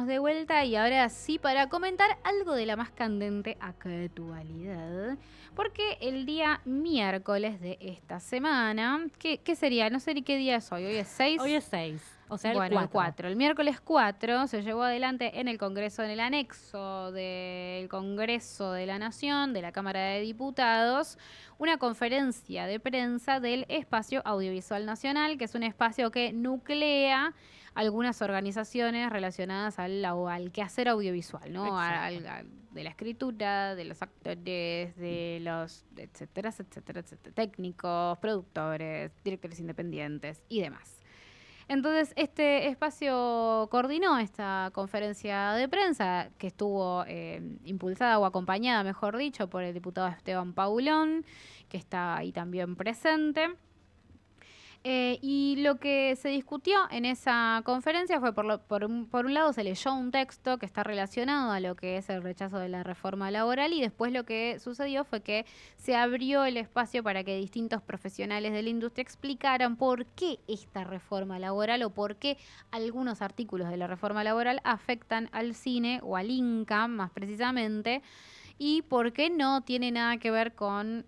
de vuelta y ahora sí para comentar algo de la más candente actualidad. Porque el día miércoles de esta semana, ¿qué sería? No sé ni qué día es hoy. ¿Hoy es 6? Hoy es 6, o sea, Bueno, el 4. El miércoles 4 se llevó adelante en el Congreso, en el anexo del Congreso de la Nación, de la Cámara de Diputados, una conferencia de prensa del Espacio Audiovisual Nacional, que es un espacio que nuclea algunas organizaciones relacionadas al quehacer audiovisual, ¿no? De la escritura, de los actores, de los etcétera, etcétera, etcétera, técnicos, productores, directores independientes y demás. Entonces, este espacio coordinó esta conferencia de prensa que estuvo impulsada o acompañada, mejor dicho, por el diputado Esteban Paulón, que está ahí también presente. Y lo que se discutió en esa conferencia fue, por un lado, se leyó un texto que está relacionado a lo que es el rechazo de la reforma laboral y después lo que sucedió fue que se abrió el espacio para que distintos profesionales de la industria explicaran por qué esta reforma laboral o por qué algunos artículos de la reforma laboral afectan al cine o al INCA más precisamente, y por qué no tiene nada que ver con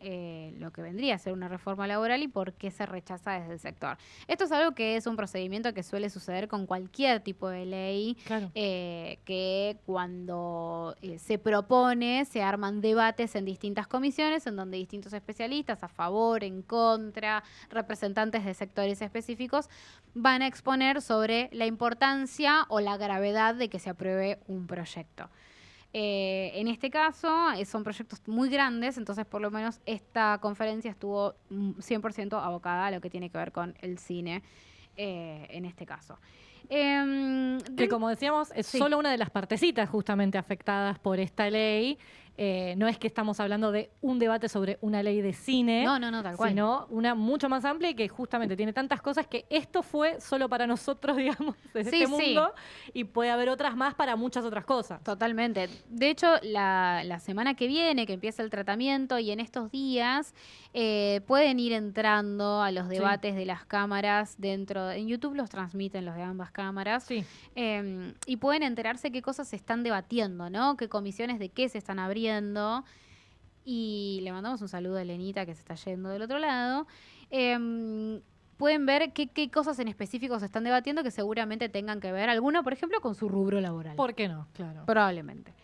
lo que vendría a ser una reforma laboral y por qué se rechaza desde el sector. Esto es algo que es un procedimiento que suele suceder con cualquier tipo de ley, Claro. que cuando se propone se arman debates en distintas comisiones en donde distintos especialistas a favor, en contra, representantes de sectores específicos van a exponer sobre la importancia o la gravedad de que se apruebe un proyecto. En este caso son proyectos muy grandes, entonces por lo menos esta conferencia estuvo 100% abocada a lo que tiene que ver con el cine en este caso. Que como decíamos, es solo una de las partecitas justamente afectadas por esta ley. No es que estamos hablando de un debate sobre una ley de cine, no, tal cual. Sino una mucho más amplia y que justamente tiene tantas cosas que esto fue solo para nosotros, digamos, desde este mundo, y puede haber otras más para muchas otras cosas. Totalmente. De hecho, la semana que viene, que empieza el tratamiento, y en estos días pueden ir entrando a los debates de las cámaras dentro. En YouTube los transmiten los de ambas cámaras. Sí. Y pueden enterarse qué cosas se están debatiendo, ¿no? Qué comisiones de qué se están abriendo. Y le mandamos un saludo a Elenita, que se está yendo del otro lado. Pueden ver qué cosas en específico se están debatiendo que seguramente tengan que ver, alguno, por ejemplo, con su rubro laboral. ¿Por qué no? Claro. Probablemente.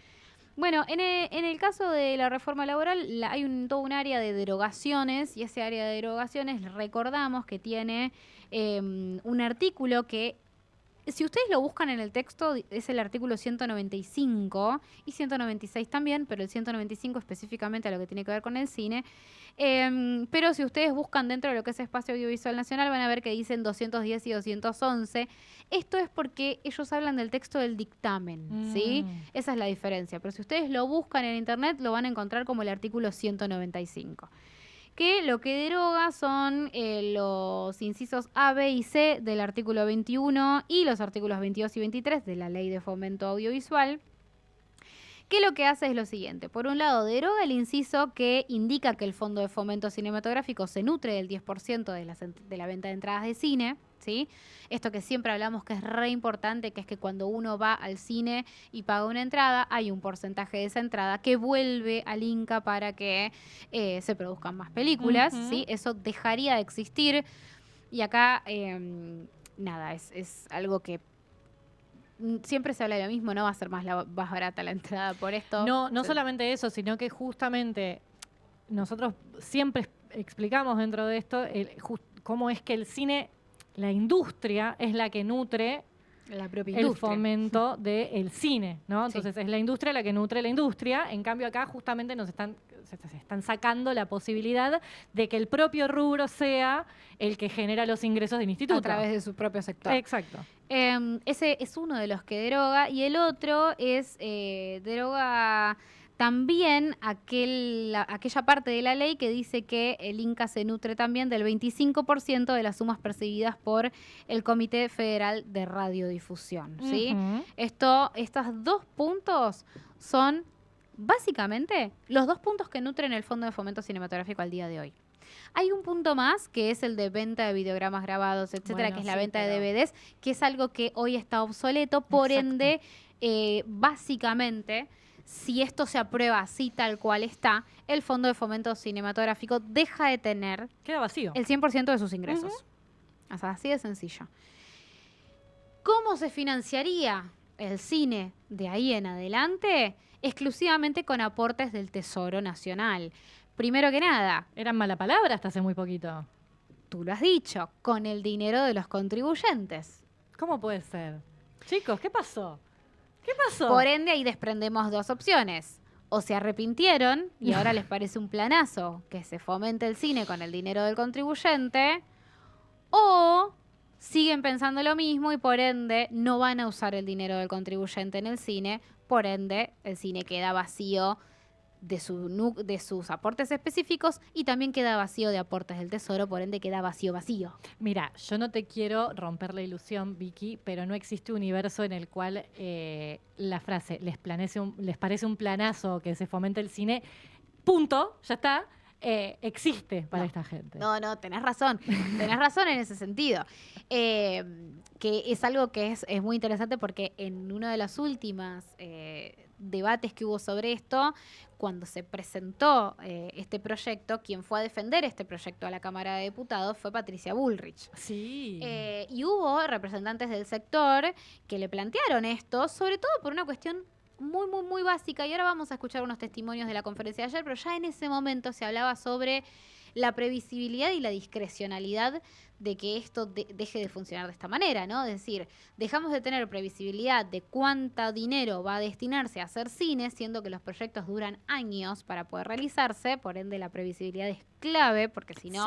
Bueno, en el caso de la reforma laboral hay todo un área de derogaciones, y ese área de derogaciones recordamos que tiene un artículo que, si ustedes lo buscan en el texto, es el artículo 195 y 196 también, pero el 195 específicamente a lo que tiene que ver con el cine. Pero si ustedes buscan dentro de lo que es Espacio Audiovisual Nacional, van a ver que dicen 210 y 211. Esto es porque ellos hablan del texto del dictamen, ¿sí? Esa es la diferencia. Pero si ustedes lo buscan en internet, lo van a encontrar como el artículo 195. Que lo que deroga son los incisos A, B y C del artículo 21 y los artículos 22 y 23 de la Ley de Fomento Audiovisual, que lo que hace es lo siguiente. Por un lado, deroga el inciso que indica que el Fondo de Fomento Cinematográfico se nutre del 10% de la venta de entradas de cine, ¿sí? Esto que siempre hablamos que es re importante, que es que cuando uno va al cine y paga una entrada, hay un porcentaje de esa entrada que vuelve al INCA para que se produzcan más películas, ¿sí? Eso dejaría de existir. Y acá, nada, es algo que siempre se habla de lo mismo, no va a ser más barata la entrada por esto. No solamente eso, sino que justamente nosotros siempre explicamos dentro de esto cómo es que el cine, la industria, es la que nutre la propia industria, el fomento del cine, ¿no? Entonces es la industria la que nutre la industria. En cambio acá justamente se están sacando la posibilidad de que el propio rubro sea el que genera los ingresos del instituto. A través de su propio sector. Exacto. Ese es uno de los que deroga, y el otro es deroga también aquella parte de la ley que dice que el INCA se nutre también del 25% de las sumas percibidas por el Comité Federal de Radiodifusión, ¿sí? Estos dos puntos son básicamente los dos puntos que nutren el Fondo de Fomento Cinematográfico al día de hoy. Hay un punto más, que es el de venta de videogramas grabados, etcétera, que es la venta de DVDs, que es algo que hoy está obsoleto, por ende básicamente, si esto se aprueba así tal cual está, el Fondo de Fomento Cinematográfico deja de tener Queda vacío. el 100% de sus ingresos. O sea, así de sencillo. ¿Cómo se financiaría el cine de ahí en adelante? Exclusivamente con aportes del Tesoro Nacional. Primero que nada, Eran mala palabra hasta hace muy poquito. tú lo has dicho, con el dinero de los contribuyentes. ¿Cómo puede ser? Chicos, ¿qué pasó? ¿Qué pasó? Por ende, ahí desprendemos dos opciones. O se arrepintieron y ahora les parece un planazo que se fomente el cine con el dinero del contribuyente, o siguen pensando lo mismo y por ende no van a usar el dinero del contribuyente en el cine, por ende el cine queda vacío de sus aportes específicos y también queda vacío de aportes del Tesoro, por ende queda vacío. Mira, yo no te quiero romper la ilusión, Vicky, pero no existe un universo en el cual la frase les parece un planazo que se fomente el cine, punto, ya está, existe para esta gente. No, tenés razón en ese sentido. Que es algo que es muy interesante porque en uno de los últimos debates que hubo sobre esto, cuando se presentó este proyecto, quien fue a defender este proyecto a la Cámara de Diputados fue Patricia Bullrich. Sí. Y hubo representantes del sector que le plantearon esto, sobre todo por una cuestión muy, muy, muy básica. Y ahora vamos a escuchar unos testimonios de la conferencia de ayer, pero ya en ese momento se hablaba sobre la previsibilidad y la discrecionalidad de que esto deje de funcionar de esta manera, ¿no? Es decir, dejamos de tener previsibilidad de cuánto dinero va a destinarse a hacer cine, siendo que los proyectos duran años para poder realizarse, por ende la previsibilidad es clave, porque si no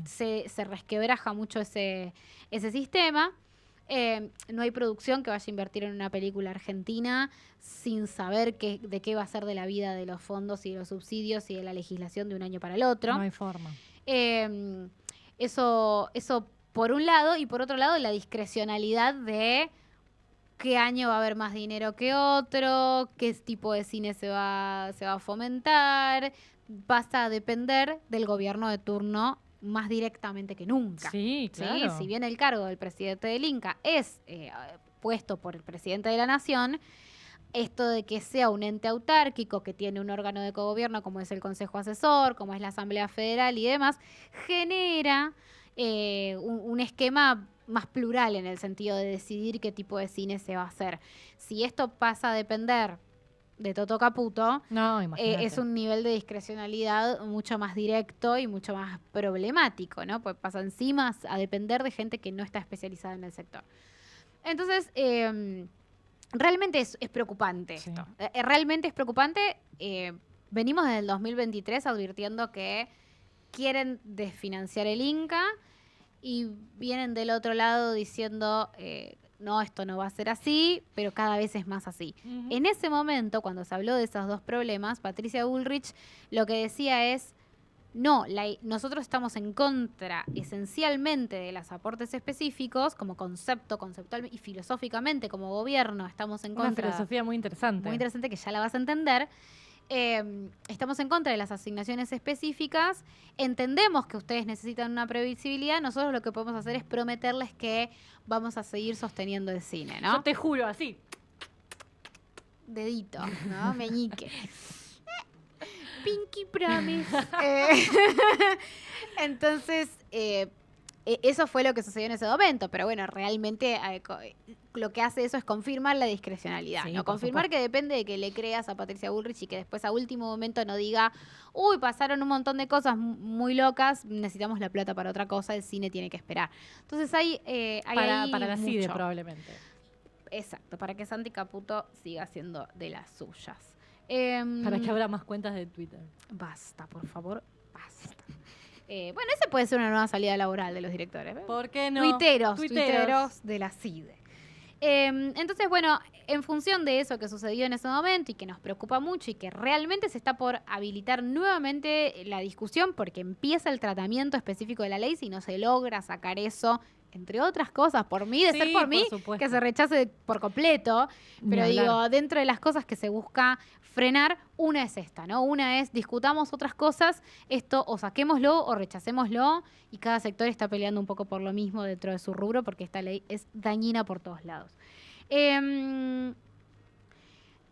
se resquebraja mucho ese sistema. No hay producción que vaya a invertir en una película argentina sin saber de qué va a ser de la vida de los fondos y de los subsidios y de la legislación de un año para el otro. No hay forma. Eso por un lado, y por otro lado la discrecionalidad de qué año va a haber más dinero que otro, qué tipo de cine se va a fomentar. Pasa a depender del gobierno de turno más directamente que nunca. Sí, claro. ¿Sí? Si bien el cargo del presidente del Inca es puesto por el presidente de la Nación, esto de que sea un ente autárquico que tiene un órgano de cogobierno como es el Consejo Asesor, como es la Asamblea Federal y demás, genera un esquema más plural en el sentido de decidir qué tipo de cine se va a hacer. Si esto pasa a depender de Toto Caputo, es un nivel de discrecionalidad mucho más directo y mucho más problemático, ¿no? Pues pasa encima a depender de gente que no está especializada en el sector. Entonces, realmente es preocupante esto. Realmente es preocupante. Venimos desde el 2023 advirtiendo que quieren desfinanciar el Inca y vienen del otro lado diciendo no, esto no va a ser así, pero cada vez es más así. En ese momento, cuando se habló de esos dos problemas, Patricia Bullrich lo que decía es, no, nosotros estamos en contra esencialmente de los aportes específicos, como conceptual y filosóficamente como gobierno estamos en contra. Una filosofía muy interesante. Muy interesante que ya la vas a entender. Estamos en contra de las asignaciones específicas, entendemos que ustedes necesitan una previsibilidad, nosotros lo que podemos hacer es prometerles que vamos a seguir sosteniendo el cine, ¿no? Yo te juro, así. Dedito, ¿no? Meñique. Pinky promise. Entonces, eso fue lo que sucedió en ese momento, pero bueno, realmente lo que hace eso es confirmar la discrecionalidad, sí, ¿no? Confirmar que depende de que le creas a Patricia Bullrich y que después a último momento no diga, uy, pasaron un montón de cosas muy locas, necesitamos la plata para otra cosa, el cine tiene que esperar. Entonces hay para la CIDE probablemente. Exacto, para que Santi Caputo siga siendo de las suyas. Para que abra más cuentas de Twitter. Basta, por favor, basta. Bueno, ese puede ser una nueva salida laboral de los directores. ¿Por qué no? Tuiteros de la CIDE. Entonces, bueno, en función de eso que sucedió en ese momento y que nos preocupa mucho y que realmente se está por habilitar nuevamente la discusión porque empieza el tratamiento específico de la ley si no se logra sacar eso, entre otras cosas, por mí, ser por mí, que se rechace por completo. Pero digo, dentro de las cosas que se busca frenar, una es esta, ¿no? Una es discutamos otras cosas, esto o saquémoslo o rechacémoslo, y cada sector está peleando un poco por lo mismo dentro de su rubro porque esta ley es dañina por todos lados.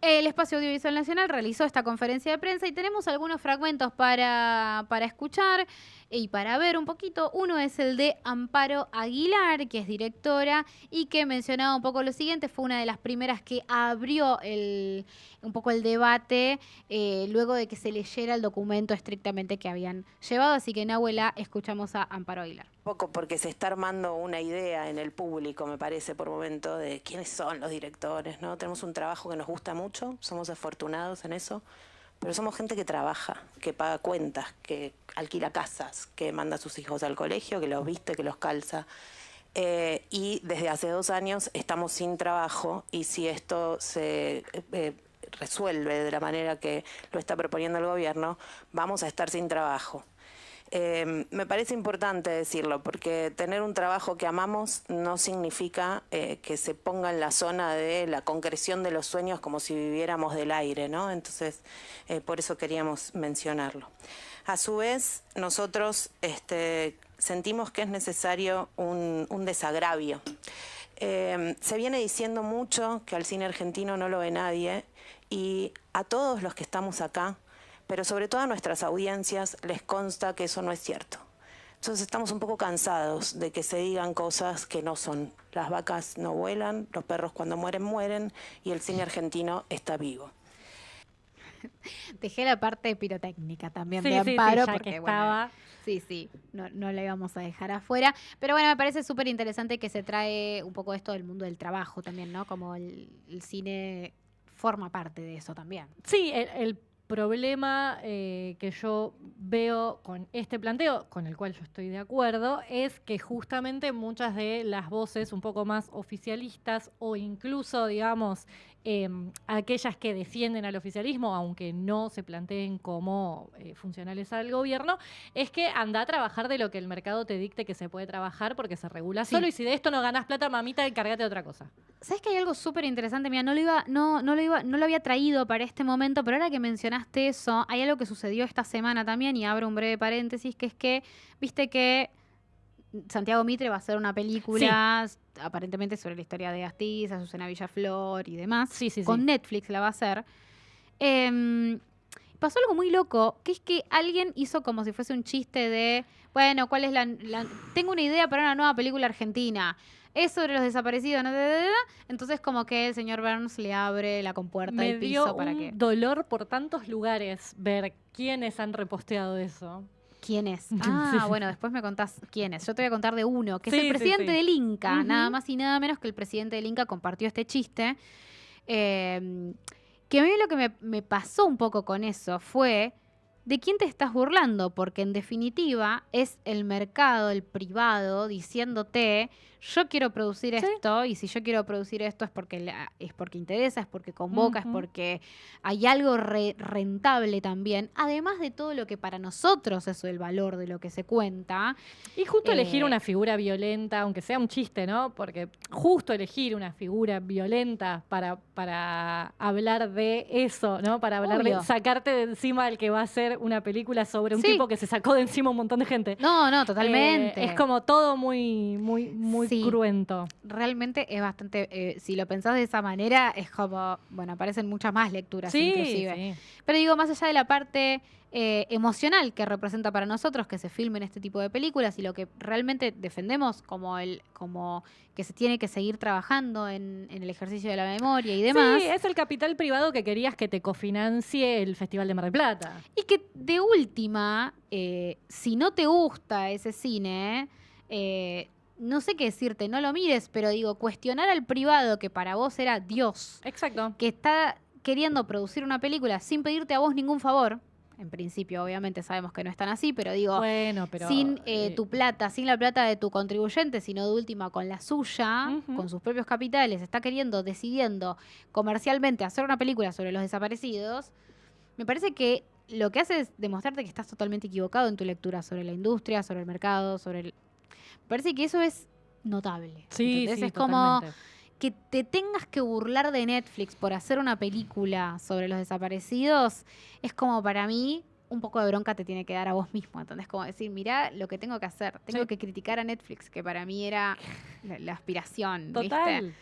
El Espacio Audiovisual Nacional realizó esta conferencia de prensa y tenemos algunos fragmentos para escuchar y para ver un poquito. Uno es el de Amparo Aguilar, que es directora y que mencionaba un poco lo siguiente, fue una de las primeras que abrió un poco el debate luego de que se leyera el documento estrictamente que habían llevado. Así que en Abuela escuchamos a Amparo Aguilar. Poco porque se está armando una idea en el público, me parece, por momento, de quiénes son los directores, ¿no? Tenemos un trabajo que nos gusta mucho, somos afortunados en eso, pero somos gente que trabaja, que paga cuentas, que alquila casas, que manda a sus hijos al colegio, que los viste, que los calza. Y desde hace 2 años estamos sin trabajo, y si esto se resuelve de la manera que lo está proponiendo el gobierno, vamos a estar sin trabajo. Me parece importante decirlo, porque tener un trabajo que amamos no significa que se ponga en la zona de la concreción de los sueños como si viviéramos del aire, ¿no? Entonces, por eso queríamos mencionarlo. A su vez, nosotros sentimos que es necesario un desagravio. Se viene diciendo mucho que al cine argentino no lo ve nadie, y a todos los que estamos acá, pero sobre todo a nuestras audiencias, les consta que eso no es cierto. Entonces estamos un poco cansados de que se digan cosas que no son. Las vacas no vuelan, los perros cuando mueren, mueren, y el cine argentino está vivo. Dejé la parte pirotécnica también Sí, de Amparo, ya porque que bueno, estaba. sí, no la íbamos a dejar afuera. Pero bueno, me parece súper interesante que se trae un poco esto del mundo del trabajo también, ¿no? Como el cine forma parte de eso también. Sí, el problema que yo veo con este planteo, con el cual yo estoy de acuerdo, es que justamente muchas de las voces un poco más oficialistas o incluso, digamos, aquellas que defienden al oficialismo, aunque no se planteen como funcionales al gobierno, es que anda a trabajar de lo que el mercado te dicte que se puede trabajar porque se regula solo, y si de esto no ganás plata, mamita, encárgate de otra cosa. ¿Sabes que hay algo súper interesante? Mira, no lo había traído para este momento, pero ahora que mencionaste eso, hay algo que sucedió esta semana también, y abro un breve paréntesis, que es que, viste que Santiago Mitre va a hacer una película, aparentemente sobre la historia de Astiz, Azucena Villaflor y demás. Sí. Con Netflix la va a hacer. Pasó algo muy loco, que es que alguien hizo como si fuese un chiste de, bueno, ¿cuál es tengo una idea para una nueva película argentina. Es sobre los desaparecidos, ¿no? Entonces como que el señor Burns le abre la compuerta del piso para que... Me dio un dolor por tantos lugares ver quiénes han reposteado eso. ¿Quién es? Ah, bueno, después me contás quién es. Yo te voy a contar de uno, que es el presidente del Inca, nada más y nada menos que el presidente del Inca compartió este chiste. Que a mí lo que me pasó un poco con eso fue, ¿de quién te estás burlando? Porque en definitiva es el mercado, el privado, diciéndote, yo quiero producir esto, y si yo quiero producir esto es porque interesa, es porque convoca, es porque hay algo rentable también, además de todo lo que para nosotros es el valor de lo que se cuenta. Y justo elegir una figura violenta, aunque sea un chiste, ¿no? Porque justo elegir una figura violenta para hablar de eso, ¿no? Para hablar de sacarte de encima al que va a hacer una película sobre un tipo que se sacó de encima un montón de gente. No, totalmente. Es como todo muy cruento. Realmente es bastante, si lo pensás de esa manera, es como, bueno, aparecen muchas más lecturas inclusive. Pero digo, más allá de la parte emocional que representa para nosotros que se filmen este tipo de películas, y lo que realmente defendemos como que se tiene que seguir trabajando en el ejercicio de la memoria y demás. Sí, es el capital privado que querías que te cofinancie el Festival de Mar del Plata. Y que de última, si no te gusta ese cine, no sé qué decirte, no lo mires, pero digo, cuestionar al privado que para vos era Dios. Exacto. Que está queriendo producir una película sin pedirte a vos ningún favor. En principio, obviamente, sabemos que no están así, pero digo, sin tu plata, sin la plata de tu contribuyente, sino de última con la suya, con sus propios capitales, está decidiendo comercialmente hacer una película sobre los desaparecidos. Me parece que lo que hace es demostrarte que estás totalmente equivocado en tu lectura sobre la industria, sobre el mercado, Me parece que eso es notable. Sí, es totalmente. como que te tengas que burlar de Netflix por hacer una película sobre los desaparecidos, es como, para mí, un poco de bronca te tiene que dar a vos mismo. Entonces, como decir, mirá lo que tengo que hacer. Tengo que criticar a Netflix, que para mí era la aspiración. Total.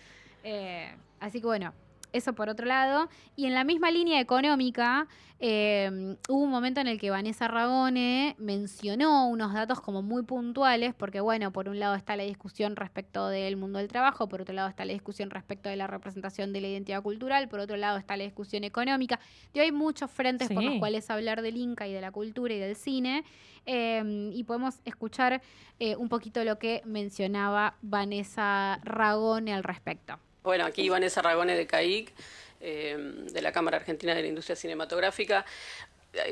¿viste? Así que bueno, Eso por otro lado. Y en la misma línea económica, hubo un momento en el que Vanessa Ragone mencionó unos datos como muy puntuales, porque bueno, por un lado está la discusión respecto del mundo del trabajo, por otro lado está la discusión respecto de la representación de la identidad cultural, por otro lado está la discusión económica. Y hay muchos frentes por los cuales hablar del Inca y de la cultura y del cine. Y podemos escuchar un poquito lo que mencionaba Vanessa Ragone al respecto. Bueno, aquí Vanessa Ragone de CAIC, de la Cámara Argentina de la Industria Cinematográfica,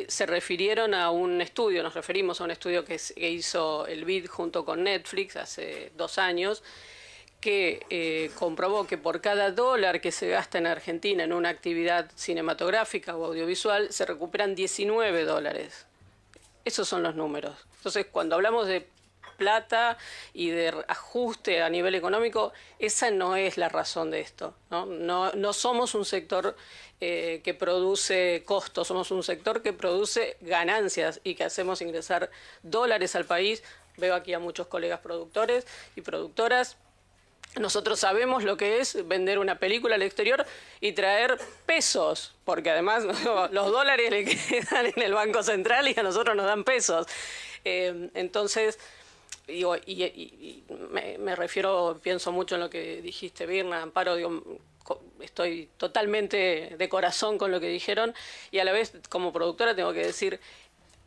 se refirieron a un estudio, nos referimos a un estudio que hizo el BID junto con Netflix hace 2 años, que comprobó que por cada dólar que se gasta en Argentina en una actividad cinematográfica o audiovisual, se recuperan 19 dólares. Esos son los números. Entonces, cuando hablamos de plata y de ajuste a nivel económico, esa no es la razón de esto, ¿no? No somos un sector que produce costos, somos un sector que produce ganancias y que hacemos ingresar dólares al país. Veo aquí a muchos colegas productores y productoras. Nosotros sabemos lo que es vender una película al exterior y traer pesos, porque además los dólares le quedan en el Banco Central y a nosotros nos dan pesos. Entonces, digo, me refiero, pienso mucho en lo que dijiste, Birna, Amparo, digo, estoy totalmente de corazón con lo que dijeron y a la vez como productora tengo que decir,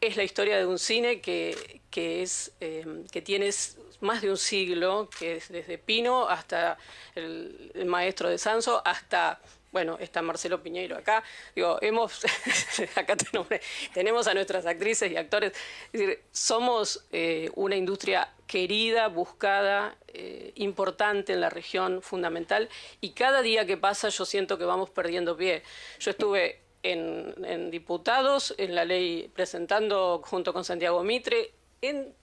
es la historia de un cine que tiene más de un siglo, que es desde Pino hasta el maestro de Sanso, hasta, bueno, está Marcelo Piñeiro acá. Digo, acá tenemos a nuestras actrices y actores. Es decir, somos una industria querida, buscada, importante en la región, fundamental, y cada día que pasa yo siento que vamos perdiendo pie. Yo estuve en diputados, en la ley presentando junto con Santiago Mitre, en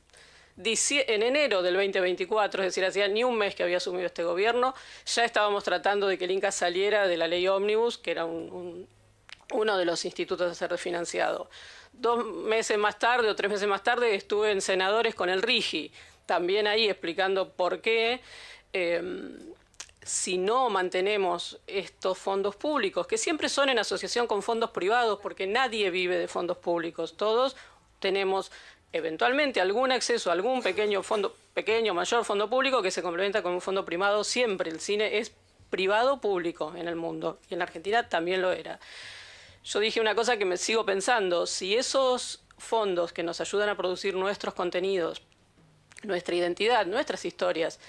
enero del 2024, es decir, hacía ni un mes que había asumido este gobierno, ya estábamos tratando de que el Inca saliera de la ley Ómnibus, que era uno de los institutos a ser refinanciado. 2 meses más tarde o 3 meses más tarde estuve en Senadores con el RIGI, también ahí explicando por qué si no mantenemos estos fondos públicos, que siempre son en asociación con fondos privados, porque nadie vive de fondos públicos, todos tenemos eventualmente algún acceso a algún pequeño, mayor fondo público que se complementa con un fondo privado. Siempre el cine es privado público en el mundo y en la Argentina también lo era. Yo dije una cosa que me sigo pensando, si esos fondos que nos ayudan a producir nuestros contenidos, nuestra identidad, nuestras historias,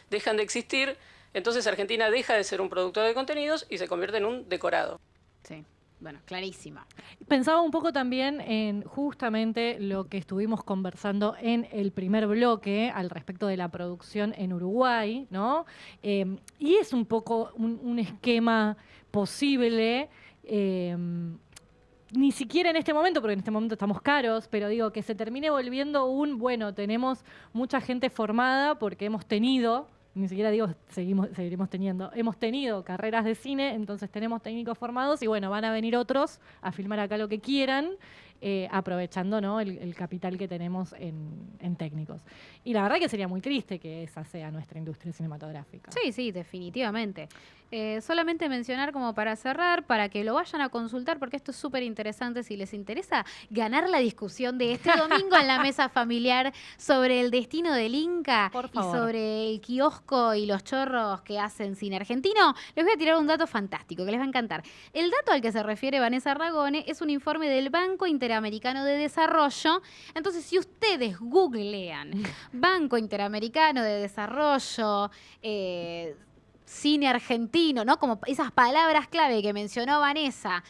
dejan de existir, entonces Argentina deja de ser un productor de contenidos y se convierte en un decorado. Sí. Bueno, clarísima. Pensaba un poco también en justamente lo que estuvimos conversando en el primer bloque al respecto de la producción en Uruguay, ¿no? Y es un poco un esquema posible, ni siquiera en este momento, porque en este momento estamos caros, pero digo que se termine volviendo tenemos mucha gente formada porque hemos tenido, ni siquiera digo seguiremos teniendo, hemos tenido carreras de cine, entonces tenemos técnicos formados y bueno, van a venir otros a filmar acá lo que quieran, aprovechando, ¿no?, el capital que tenemos en técnicos. Y la verdad que sería muy triste que esa sea nuestra industria cinematográfica. Sí, definitivamente. Solamente mencionar como para cerrar, para que lo vayan a consultar, porque esto es súper interesante si les interesa ganar la discusión de este domingo en la mesa familiar sobre el destino del Inca y sobre el kiosco y los chorros que hacen cine argentino. Les voy a tirar un dato fantástico que les va a encantar. El dato al que se refiere Vanessa Ragone es un informe del Banco Interamericano de Desarrollo. Entonces, si ustedes googlean Banco Interamericano de Desarrollo, cine argentino, ¿no?, como esas palabras clave que mencionó Vanessa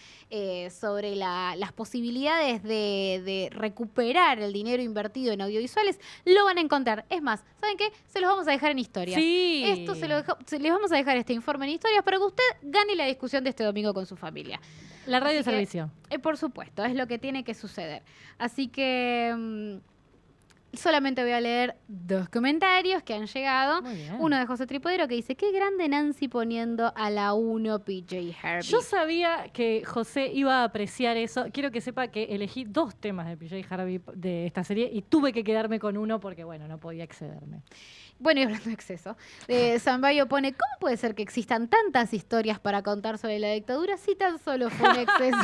sobre las posibilidades de recuperar el dinero invertido en audiovisuales, lo van a encontrar. Es más, ¿saben qué? Se los vamos a dejar en historias. Sí. Les vamos a dejar este informe en historias para que usted gane la discusión de este domingo con su familia. La radio de servicio. Por supuesto, es lo que tiene que suceder. Así que Solamente voy a leer 2 comentarios que han llegado. Muy bien. Uno de José Tripodero que dice, qué grande Nancy poniendo a la 1 PJ Harvey. Yo sabía que José iba a apreciar eso. Quiero que sepa que elegí 2 temas de PJ Harvey de esta serie y tuve que quedarme con uno porque, bueno, no podía excederme. Bueno, y hablando de exceso, Zambayo pone, ¿cómo puede ser que existan tantas historias para contar sobre la dictadura si tan solo fue un exceso?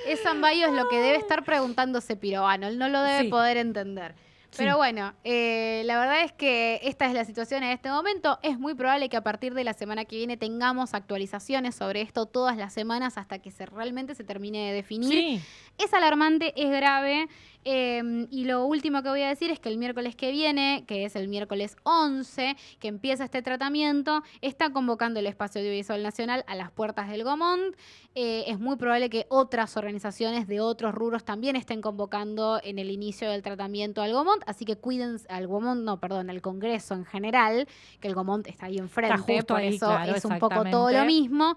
Es Zambayo es lo que debe estar preguntándose Pirovano, él no lo debe Sí. poder entender. Pero Sí. bueno, la verdad es que esta es la situación en este momento. Es muy probable que a partir de la semana que viene tengamos actualizaciones sobre esto todas las semanas hasta que realmente se termine de definir. Sí. Es alarmante, es grave. Y lo último que voy a decir es que el miércoles que viene, que es el miércoles 11, que empieza este tratamiento, está convocando el Espacio Audiovisual Nacional a las puertas del Gomont. Es muy probable que otras organizaciones de otros rubros también estén convocando en el inicio del tratamiento al Gomont, así que cuídense, al Congreso en general, que el Gomont está ahí enfrente, justo por ahí, eso claro, es un poco todo lo exactamente. mismo.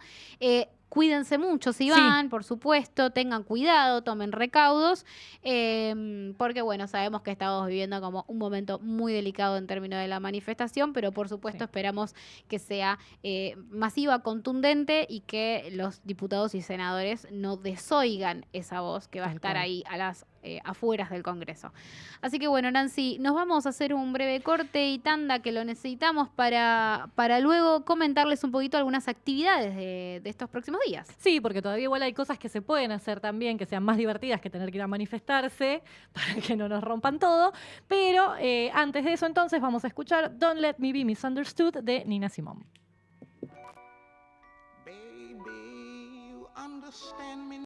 Cuídense mucho si Sí. van, por supuesto, tengan cuidado, tomen recaudos, porque bueno, sabemos que estamos viviendo como un momento muy delicado en términos de la manifestación, pero por supuesto Sí. esperamos que sea masiva, contundente y que los diputados y senadores no desoigan esa voz que va a Tal estar cual. ahí a las afueras del Congreso. Así que bueno, Nancy, nos vamos a hacer un breve corte y tanda que lo necesitamos para luego comentarles un poquito algunas actividades de estos próximos días. Sí, porque todavía igual hay cosas que se pueden hacer también, que sean más divertidas que tener que ir a manifestarse, para que no nos rompan todo. Pero antes de eso, entonces, vamos a escuchar Don't Let Me Be Misunderstood de Nina Simone. Baby, you understand me